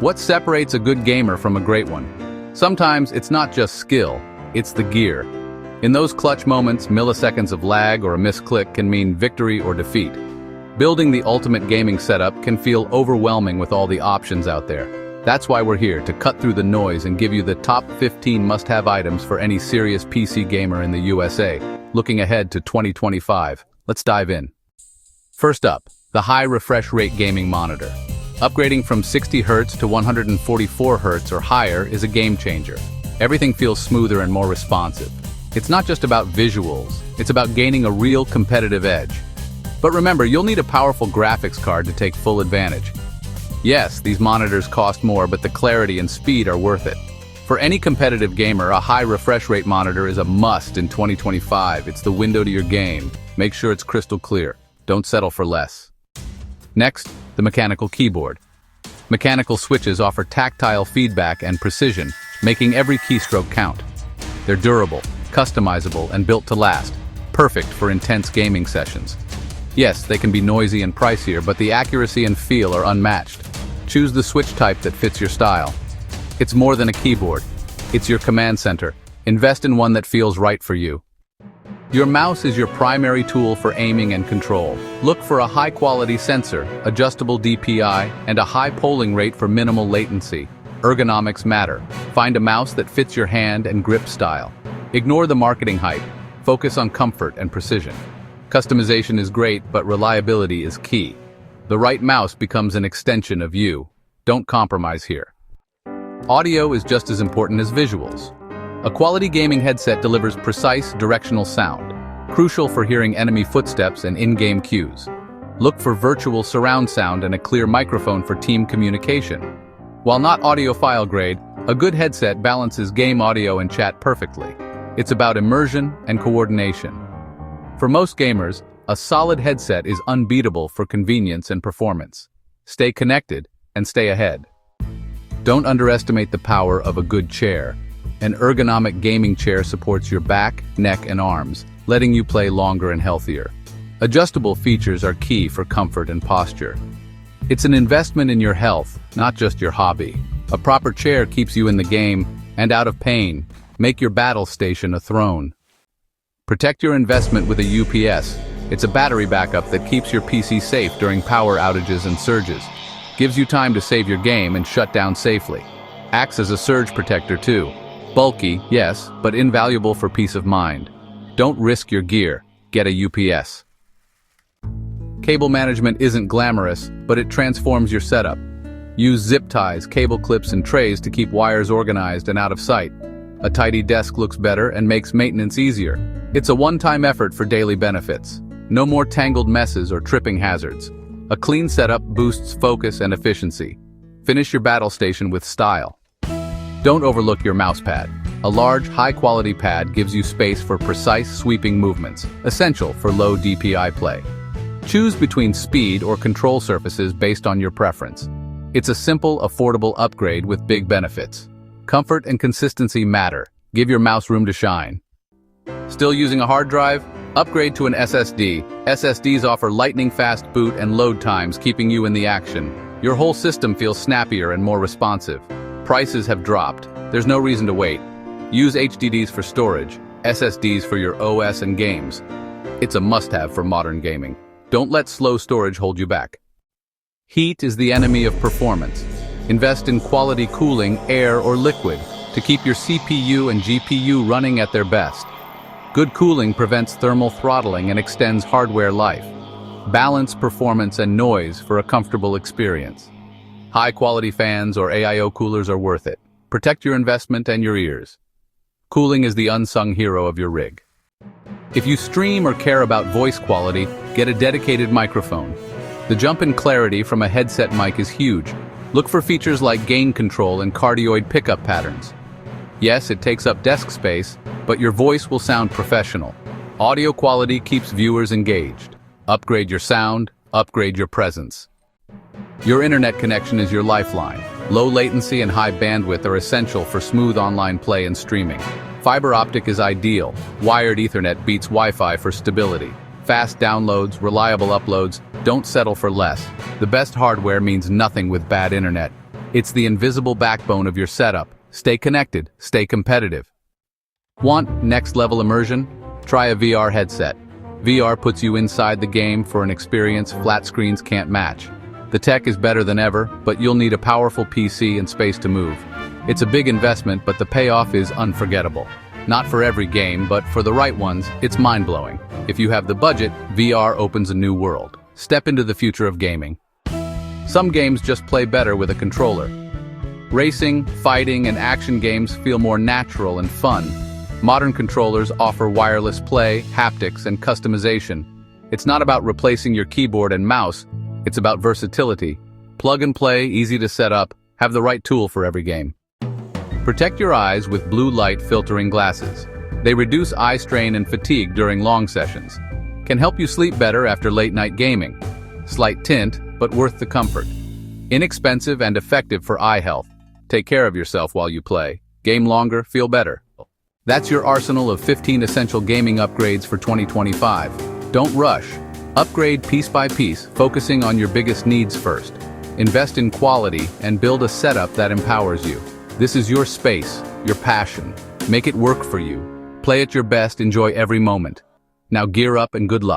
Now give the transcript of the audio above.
What separates a good gamer from a great one? Sometimes it's not just skill, it's the gear. In those clutch moments, milliseconds of lag or a misclick can mean victory or defeat. Building the ultimate gaming setup can feel overwhelming with all the options out there. That's why we're here to cut through the noise and give you the top 15 must-have items for any serious PC gamer in the USA. Looking ahead to 2025, let's dive in. First up, the high refresh rate gaming monitor. Upgrading from 60 Hz to 144 Hz or higher is a game changer. Everything feels smoother and more responsive. It's not just about visuals, it's about gaining a real competitive edge. But remember, you'll need a powerful graphics card to take full advantage. Yes, these monitors cost more, but the clarity and speed are worth it. For any competitive gamer, a high refresh rate monitor is a must in 2025. It's the window to your game. Make sure it's crystal clear. Don't settle for less. Next, the mechanical keyboard. Mechanical switches offer tactile feedback and precision, making every keystroke count. They're durable, customizable, and built to last, perfect for intense gaming sessions. Yes, they can be noisy and pricier, but the accuracy and feel are unmatched. Choose the switch type that fits your style. It's more than a keyboard. It's your command center. Invest in one that feels right for you. Your mouse is your primary tool for aiming and control. Look for a high-quality sensor, adjustable DPI, and a high polling rate for minimal latency. Ergonomics matter. Find a mouse that fits your hand and grip style. Ignore the marketing hype. Focus on comfort and precision. Customization is great, but reliability is key. The right mouse becomes an extension of you. Don't compromise here. Audio is just as important as visuals. A quality gaming headset delivers precise, directional sound, crucial for hearing enemy footsteps and in-game cues. Look for virtual surround sound and a clear microphone for team communication. While not audiophile grade, a good headset balances game audio and chat perfectly. It's about immersion and coordination. For most gamers, a solid headset is unbeatable for convenience and performance. Stay connected and stay ahead. Don't underestimate the power of a good chair. An ergonomic gaming chair supports your back, neck, and arms, letting you play longer and healthier. Adjustable features are key for comfort and posture. It's an investment in your health, not just your hobby. A proper chair keeps you in the game and out of pain. Make your battle station a throne. Protect your investment with a UPS. It's a battery backup that keeps your PC safe during power outages and surges. Gives you time to save your game and shut down safely. Acts as a surge protector too. Bulky, yes, but invaluable for peace of mind. Don't risk your gear. Get a UPS. Cable management isn't glamorous, but it transforms your setup. Use zip ties, cable clips, and trays to keep wires organized and out of sight. A tidy desk looks better and makes maintenance easier. It's a one-time effort for daily benefits. No more tangled messes or tripping hazards. A clean setup boosts focus and efficiency. Finish your battle station with style. Don't overlook your Mousepad. A large, high-quality pad gives you space for precise, sweeping movements, essential for low DPI play. Choose between speed or control surfaces based on your preference. It's a simple, affordable upgrade with big benefits. Comfort and consistency matter. Give your mouse room to shine. Still using a hard drive? Upgrade to an SSD. SSDs offer lightning-fast boot and load times, keeping you in the action. Your whole system feels snappier and more responsive. Prices have dropped. There's no reason to wait. Use HDDs for storage, SSDs for your OS and games. It's a must-have for modern gaming. Don't let slow storage hold you back. Heat is the enemy of performance. Invest in quality cooling, air or liquid, to keep your CPU and GPU running at their best. Good cooling prevents thermal throttling and extends hardware life. Balance performance and noise for a comfortable experience. High-quality fans or AIO coolers are worth it. Protect your investment and your ears. Cooling is the unsung hero of your rig. If you stream or care about voice quality, get a dedicated microphone. The jump in clarity from a headset mic is huge. Look for features like gain control and cardioid pickup patterns. Yes, it takes up desk space, but your voice will sound professional. Audio quality keeps viewers engaged. Upgrade your sound, upgrade your presence. Your internet connection is your lifeline. Low latency and high bandwidth are essential for smooth online play and streaming. Fiber optic is ideal. Wired Ethernet beats Wi-Fi for stability. Fast downloads, reliable uploads. Don't settle for less. The best hardware means nothing with bad internet. It's the invisible backbone of your setup. Stay connected, stay competitive. Want next-level immersion? Try a VR headset. VR puts you inside the game for an experience flat screens can't match. The tech is better than ever, but you'll need a powerful PC and space to move. It's a big investment, but the payoff is unforgettable. Not for every game, but for the right ones, it's mind-blowing. If you have the budget, VR opens a new world. Step into the future of gaming. Some games just play better with a controller. Racing, fighting, and action games feel more natural and fun. Modern controllers offer wireless play, haptics, and customization. It's not about replacing your keyboard and mouse, it's about versatility. Plug and play, easy to set up, have the right tool for every game. Protect your eyes with blue light filtering glasses. They reduce eye strain and fatigue during long sessions. Can help you sleep better after late-night gaming. Slight tint, but worth the comfort. Inexpensive and effective for eye health. Take care of yourself while you play. Game longer, feel better. That's your arsenal of 15 essential gaming upgrades for 2025. Don't rush. Upgrade piece by piece, focusing on your biggest needs first. Invest in quality and build a setup that empowers you. This is your space, your passion. Make it work for you. Play at your best, enjoy every moment. Now gear up and good luck.